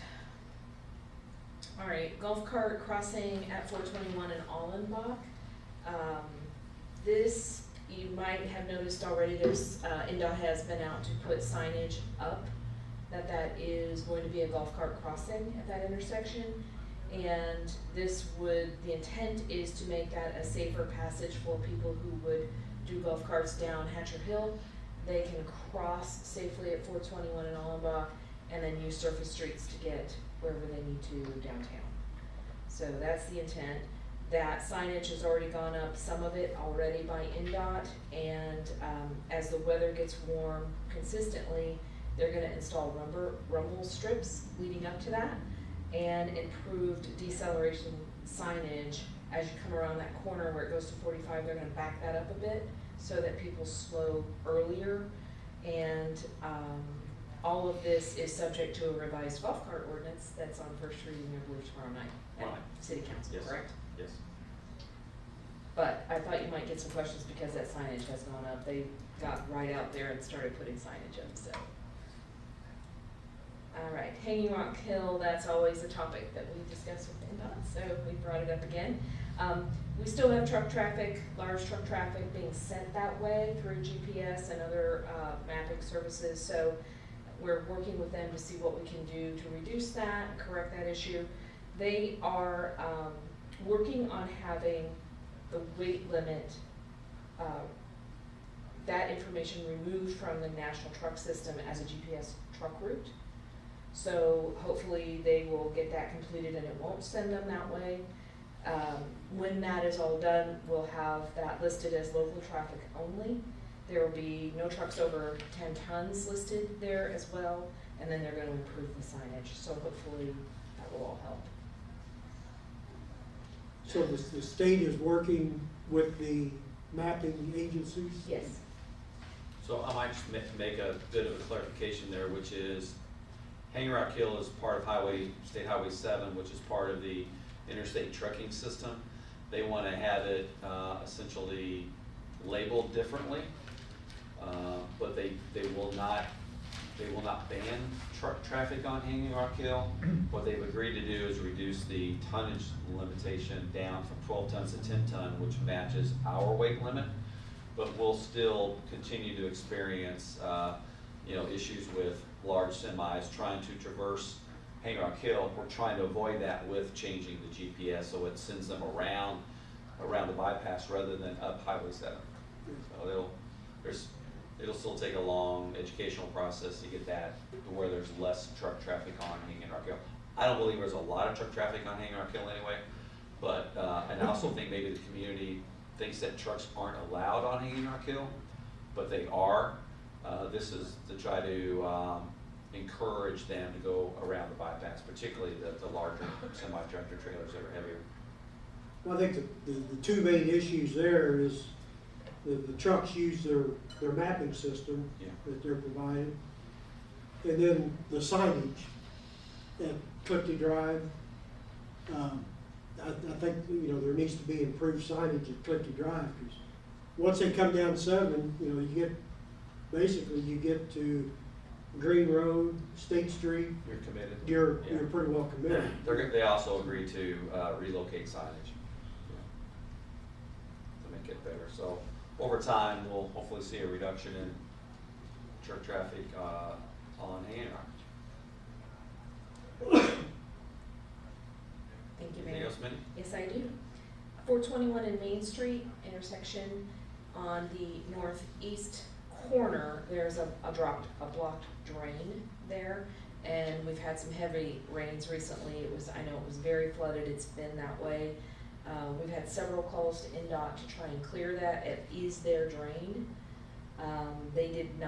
All right, golf cart crossing at 421 in Allenbach. This, you might have noticed already, there's, NDOT has been out to put signage up that is going to be a golf cart crossing at that intersection. And the intent is to make that a safer passage for people who would do golf carts down Hatcher Hill. They can cross safely at 421 in Allenbach and then use surface streets to get wherever they need to downtown. So that's the intent. That signage has already gone up, some of it already by NDOT, and as the weather gets warm consistently, they're gonna install rumble strips leading up to that, and improved deceleration signage. As you come around that corner where it goes to 45, they're gonna back that up a bit so that people slow earlier. And all of this is subject to a revised golf cart ordinance that's on first reading, I believe, tomorrow night at Right. City Council, Yes. correct? Yes. But I thought you might get some questions because that signage has gone up. They got right out there and started putting signage up, so. All right, Hanging Rock Hill, that's always a topic that we discuss with NDOT, so we brought it up again. We still have truck traffic, large truck traffic being sent that way through GPS and other mapping services, so we're working with them to see what we can do to reduce that and correct that issue. They are working on having the weight limit, that information removed from the national truck system as a GPS truck route. So hopefully they will get that completed and it won't send them that way. When that is all done, we'll have that listed as local traffic only. There will be no trucks over 10 tons listed there as well, and then they're gonna improve the signage, so hopefully that will all help. So the state is working with the mapping agencies? Yes. So I might just make a bit of a clarification there, which is Hanging Rock Hill is part of State Highway 7, which is part of the interstate trucking system. They want to have it essentially labeled differently, but they will not ban truck traffic on Hanging Rock Hill. What they've agreed to do is reduce the tonnage limitation down from 12 tons to 10 ton, which matches our weight limit. But we'll still continue to experience issues with large semis trying to traverse Hanging Rock Hill. We're trying to avoid that with changing the GPS so it sends them around the bypass rather than up Highway 7. So it'll still take a long educational process to get that to where there's less truck traffic on Hanging Rock Hill. I don't believe there's a lot of truck traffic on Hanging Rock Hill anyway, but and I also think maybe the community thinks that trucks aren't allowed on Hanging Rock Hill, but they are. This is to try to encourage them to go around the bypass, particularly the larger semi-tractor trailers that are heavier. Well, I think the two main issues there is the trucks use their mapping system Yeah. that they're providing. And then the signage at Clifty Drive. I think, you know, there needs to be improved signage at Clifty Drive, because once they come down 7, you know, you get to Green Road, State Street, You're committed? you're Yeah. pretty well committed. They also agree to relocate signage, to make it better. So over time, we'll hopefully see a reduction in truck traffic on A&R. Thank you, Anything Mayor. else, Minnie? Yes, I do. 421 in Main Street intersection on the northeast corner, there's a blocked drain there. And we've had some heavy rains recently. I know it was very flooded. It's been that way. We've had several calls to NDOT to try and clear that. It is their drain. We didn't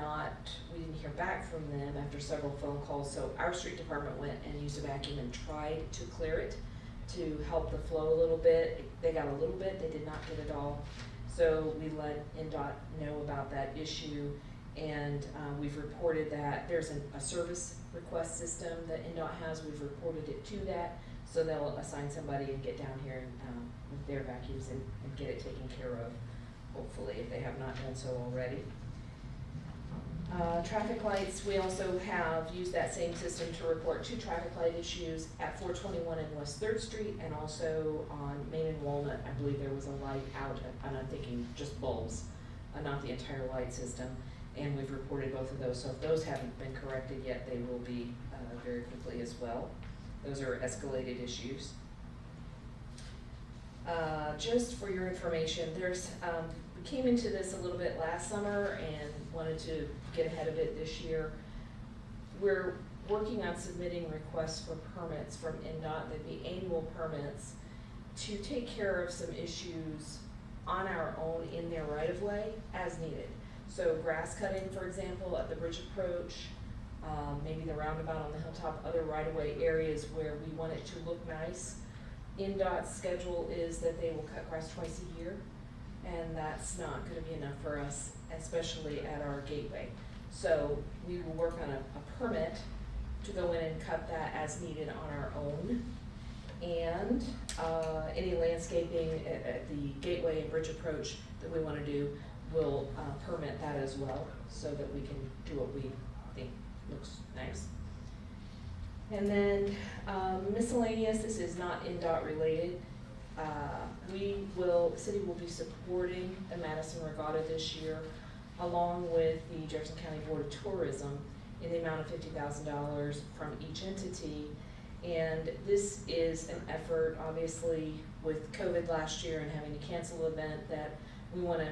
hear back from them after several phone calls. So our street department went and used a vacuum and tried to clear it to help the flow a little bit. They got a little bit, they did not get it all. So we let NDOT know about that issue, and we've reported that there's a service request system that NDOT has. We've reported it to that, so they'll assign somebody and get down here and with their vacuums and get it taken care of, hopefully, if they have not done so already. Traffic lights, we also have used that same system to report 2 traffic light issues at 421 and West 3rd Street, and also on Main and Walnut. I believe there was a light out, and I'm thinking just bulbs, not the entire light system. And we've reported both of those, so if those haven't been corrected yet, they will be very quickly as well. Those are escalated issues. Just for your information, we came into this a little bit last summer and wanted to get ahead of it this year. We're working on submitting requests for permits from NDOT. They'd be annual permits to take care of some issues on our own in their right-of-way as needed. So grass cutting, for example, at the bridge approach, maybe the roundabout on the hilltop, other right-of-way areas where we want it to look nice. NDOT's schedule is that they will cut grass twice a year, and that's not gonna be enough for us, especially at our gateway. So we will work on a permit to go in and cut that as needed on our own. And any landscaping at the gateway and bridge approach that we wanna do, we'll permit that as well, so that we can do what we think looks nice. And then miscellaneous, this is not NDOT related. City will be supporting the Madison Regatta this year, along with the Jefferson County Board of Tourism, in the amount of $50,000 from each entity. And this is an effort, obviously, with COVID last year and having to cancel the event, that we want to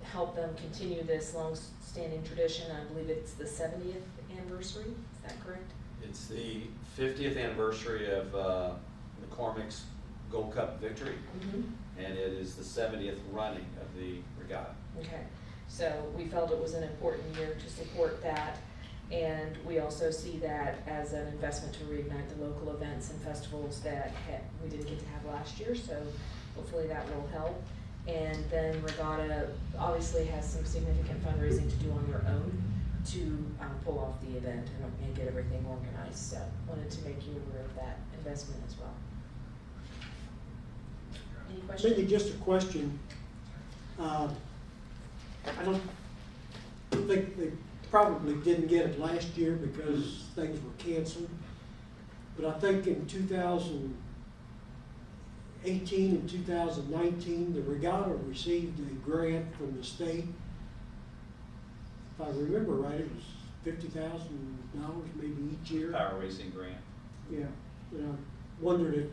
help them continue this long-standing tradition. I believe it's the 70th anniversary, is that correct? It's the 50th anniversary of McCormick's Gold Cup victory, and it is the 70th running of the regatta. Okay, so we felt it was an important year to support that, and we also see that as an investment to reignite the local events and festivals that we didn't get to have last year, so hopefully that will help. And then Regatta obviously has some significant fundraising to do on their own to pull off the event and get everything organized, so wanted to make you aware of that investment as well. Any questions? Maybe just a question. I don't think they probably didn't get it last year because things were canceled. But I think in 2018 and 2019, the regatta received a grant from the state. If I remember right, it was $50,000 maybe each year. Power Racing Grant. Yeah, and I wondered if,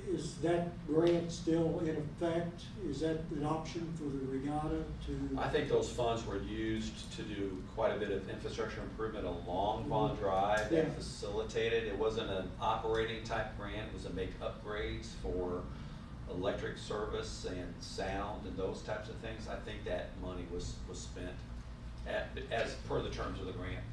is that grant still in effect? Is that an option for the regatta to? I think those funds were used to do quite a bit of infrastructure improvement along Vaughn Drive Yeah. that facilitated. It wasn't an operating type grant, it was to make upgrades for electric service and sound and those types of things. I think that money was spent as per the terms of the grant.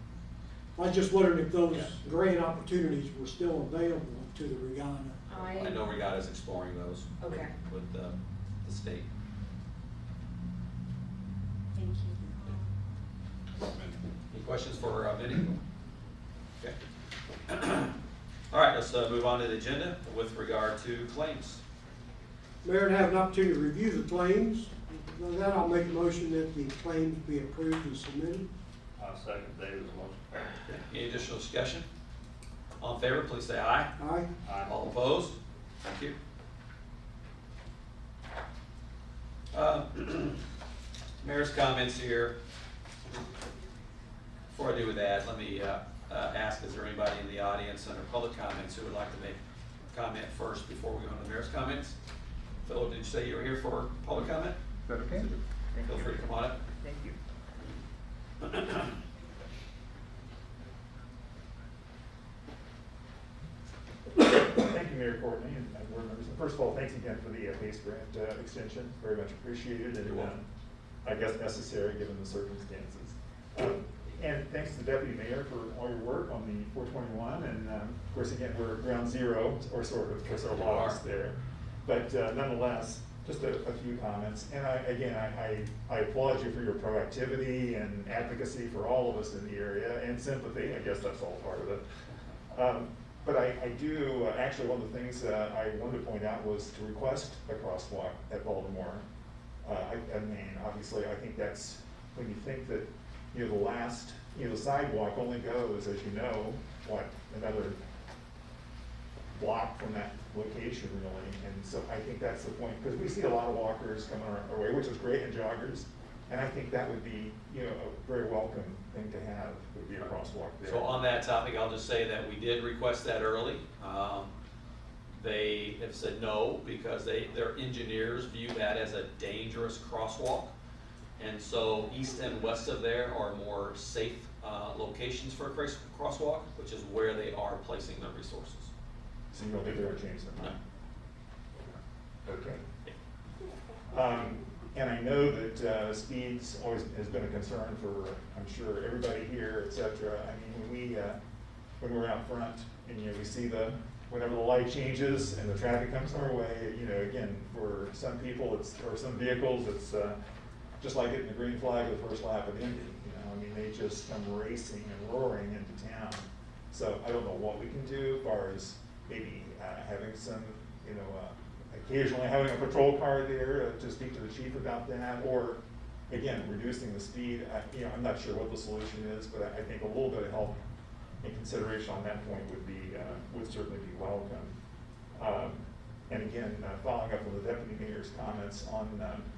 I was just wondering if those Yeah. grant opportunities were still available to the regatta. I know Regatta's exploring those. Okay. With the state. Thank you. Any questions for Minnie? Okay. All right, let's move on to the agenda with regard to claims. Mayor, to have an opportunity to review the claims. With that, I'll make a motion that the claims be approved and submitted. I'll second David's motion. Okay. Any additional discussion? All in favor, please say aye. Aye. All opposed? Thank you. Mayor's comments here. Before I do with that, let me ask, is there anybody in the audience under public comments who would like to make a comment first before we go on to the mayor's comments? Phil, did you say you were here for public comment? Okay. Feel free to come on up. Thank you. Thank you, Mayor Courtney and board members. First of all, thanks again for the PACE grant extension. Very much appreciated and You're welcome. I guess necessary given the circumstances. And thanks to the Deputy Mayor for all your work on the 421. And of course, again, we're ground zero, or sort of, because our law is there. But nonetheless, just a few comments. And I applaud you for your proactivity and advocacy for all of us in the area, and sympathy. I guess that's all part of it. But I do, actually one of the things I wanted to point out was to request a crosswalk at Baltimore. I mean, obviously, I think that's, when you think that, the last, the sidewalk only goes, as you know, another block from that location really. And so I think that's the point, because we see a lot of walkers coming our way, which is great, and joggers. And I think that would be, a very welcome thing to have, would be a crosswalk there. So on that topic, I'll just say that we did request that early. They have said no, because their engineers view that as a dangerous crosswalk. And so east and west of there are more safe locations for a crosswalk, which is where they are placing their resources. So you don't think they're gonna change their mind? No. Okay. And I know that speeds always has been a concern for, I'm sure, everybody here, et cetera. I mean, when we're out front and we see whenever the light changes and the traffic comes our way, again, for some people or some vehicles, it's just like getting the green flag of the first lap of Indy. I mean, they just come racing and roaring into town. So I don't know what we can do as far as maybe having some, occasionally having a patrol car there to speak to the chief about that, or again, reducing the speed. I'm not sure what the solution is, but I think a little bit of help and consideration on that point would certainly be welcome. And again, following up on the deputy mayor's comments on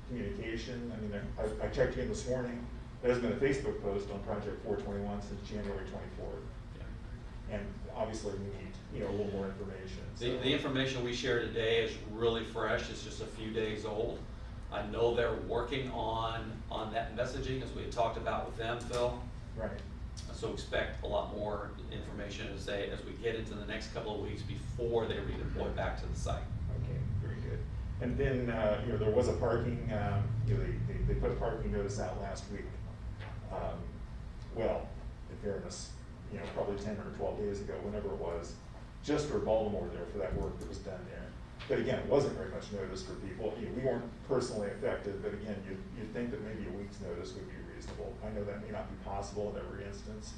communication, I mean, I checked in this morning. There's been a Facebook post on Project 421 since January 24th. Yeah. And obviously we need, a little more information. The information we shared today is really fresh. It's just a few days old. I know they're working on that messaging, as we had talked about with them, Phil. Right. So expect a lot more information as we get into the next couple of weeks before they redeploy back to the site. Okay, very good. And then, there was a parking, they put a parking notice out last week. Well, in fairness, probably 10 or 12 days ago, whenever it was, just for Baltimore there, for that work that was done there. But again, it wasn't very much notice for people. We weren't personally affected, but again, you'd think that maybe a week's notice would be reasonable. I know that may not be possible in every instance,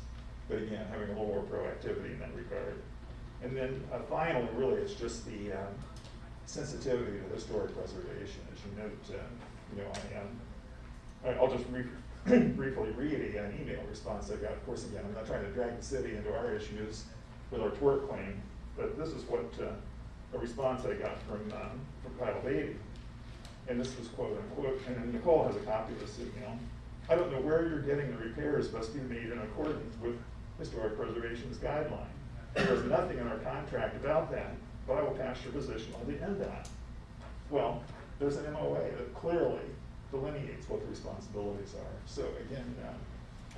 but again, having a little more proactivity in that regard. And then finally, really, it's just the sensitivity to historic preservation. As you note, I'll just briefly read an email response I got. Of course, again, I'm not trying to drag the city into our issues with our tort claim, but this is what a response I got from Kyle Beatty. And this was quote unquote, and then Nicole has a copy of this email. I don't know where you're getting the repairs must be made in accordance with historic preservation's guideline. There is nothing in our contract about that, but I will pass your position on the NDOT. Well, there's an MOA that clearly delineates what the responsibilities are. So again,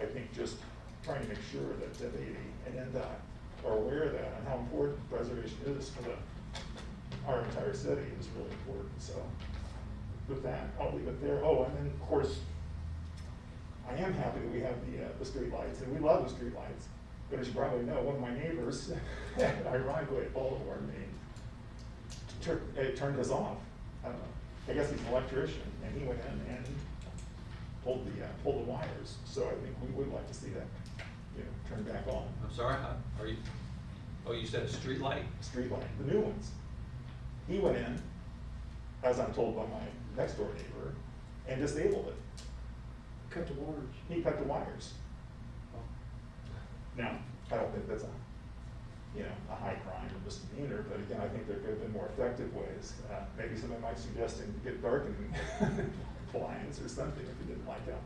I think just trying to make sure that Beatty and NDOT are aware of that and how important preservation is for our entire city is really important. So with that, I'll leave it there. Oh, and then of course, I am happy that we have the streetlights, and we love the streetlights. But as you probably know, one of my neighbors, ironically at Baltimore, turned this off. I don't know. I guess he's an electrician, and he went in and pulled the wires. So I think we would like to see that, turned back on. I'm sorry, are you, oh, you said a street light? Streetlight, the new ones. He went in, as I'm told by my next door neighbor, and disabled it. Cut the wires. He cut the wires. Now, I don't think that's a high crime or misdemeanor, but again, I think there could have been more effective ways. Maybe somebody might suggest him get darkening blinds or something if he didn't like how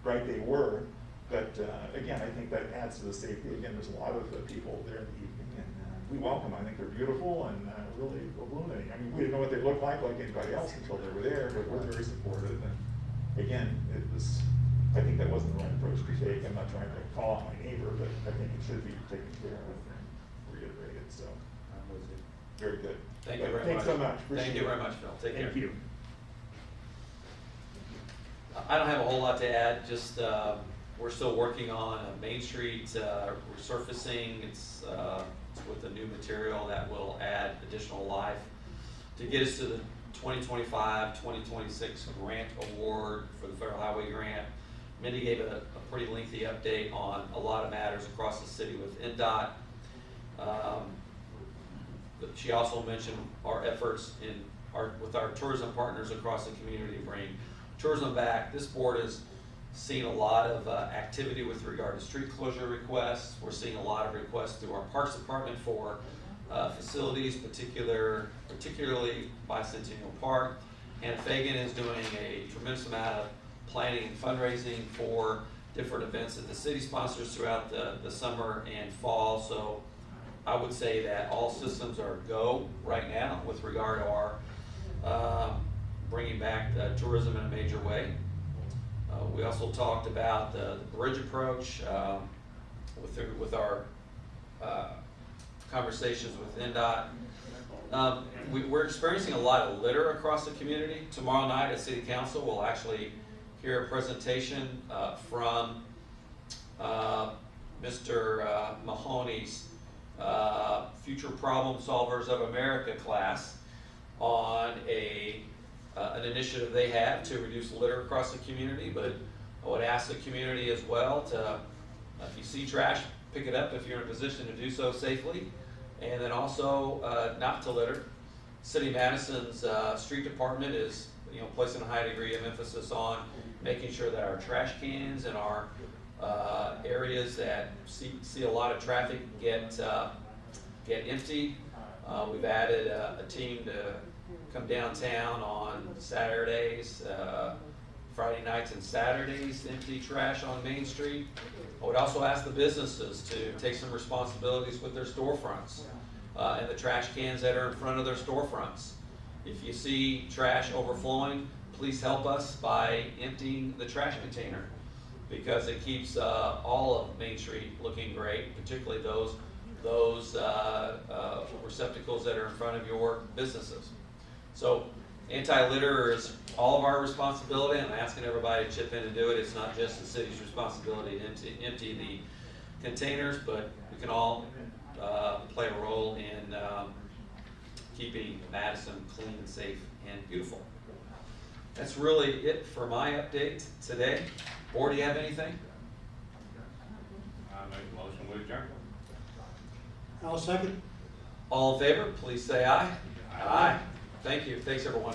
bright they were. But again, I think that adds to the safety. Again, there's a lot of people there in the evening, and we welcome them. I think they're beautiful and really illuminating. I mean, we didn't know what they looked like anybody else until they were there, but we're very supportive. And again, I think that wasn't the right approach to take. I'm not trying to call out my neighbor, but I think it should be taken care of and reiterated. So, very good. Thank you very much. Thanks so much. Thank you very much, Phil. Take care. Thank you. I don't have a whole lot to add, just we're still working on Main Street resurfacing. It's with a new material that will add additional life to get us to the 2025-2026 grant award for the Federal Highway Grant. Mindy gave a pretty lengthy update on a lot of matters across the city with NDOT. But she also mentioned our efforts with our tourism partners across the community to bring tourism back. This board has seen a lot of activity with regard to street closure requests. We're seeing a lot of requests through our Parks Department for facilities, particularly Bicentennial Park. And Fagan is doing a tremendous amount of planning and fundraising for different events that the city sponsors throughout the summer and fall. So I would say that all systems are go right now with regard to our bringing back tourism in a major way. We also talked about the bridge approach with our conversations with NDOT. We're experiencing a lot of litter across the community. Tomorrow night at City Council, we'll actually hear a presentation from Mr. Mahoney's Future Problem Solvers of America class on an initiative they have to reduce litter across the community. But I would ask the community as well to, if you see trash, pick it up if you're in a position to do so safely, and then also not to litter. City of Madison's street department is placing a high degree of emphasis on making sure that our trash cans and our areas that see a lot of traffic get emptied. We've added a team to come downtown on Saturdays, Friday nights and Saturdays to empty trash on Main Street. I would also ask the businesses to take some responsibilities with their storefronts and the trash cans that are in front of their storefronts. If you see trash overflowing, please help us by emptying the trash container, because it keeps all of Main Street looking great, particularly those receptacles that are in front of your businesses. So anti-litter is all of our responsibility, and I'm asking everybody to chip in and do it. It's not just the city's responsibility to empty the containers, but we can all play a role in keeping Madison clean, safe, and beautiful. That's really it for my update today. Board, do you have anything? I make a motion we adjourn. I'll second. All in favor, please say aye. Aye. Thank you. Thanks, everyone.